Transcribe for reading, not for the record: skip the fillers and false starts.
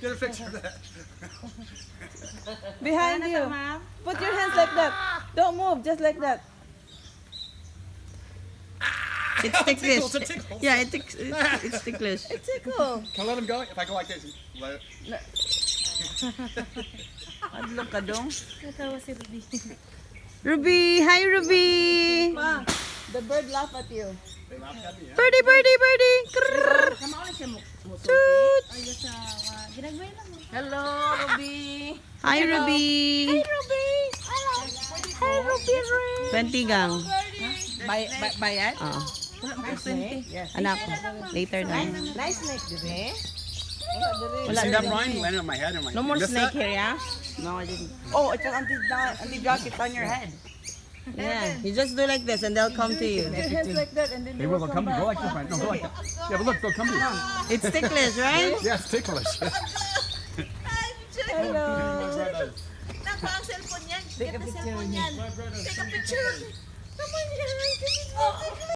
Get a picture of that. Behind you. Put your hands like that. Don't move, just like that. It's ticklish. It's a tickle. Yeah, it's ticklish. It's tickle. Can I let him go? If I go like this, let it. Adlo ka dong. Natawa si Ruby. Ruby! Hi, Ruby! Ma, the bird laugh at you. They laughed at me, yeah? Birdie, birdie, birdie! Krrrr. Toot! Ay, sa ginagmay lang mo. Hello, Ruby. Hi, Ruby! Ruby. Hi, Ruby Ray. 20 gang. Bayad? Oo. Wala mo 20. Yes. Anak, later na. Nice snake, diba? You see that, Brian? Landed on my head. And my, No more you missed snake that? here, yeah? No, I didn't. Oh, it's an anti-jacket on your head. Yeah, you just do like this and they'll come to you. Put your hands like that and then They will. They'll come to you. Go like this, Brian. No, go like that. Yeah, but look, they'll come to you. It's ticklish, right? Yeah, it's ticklish. Hello. Nakuha ang cellphone yan. Take a Get the picture cellphone with me. yan. Take a picture. Naman yan.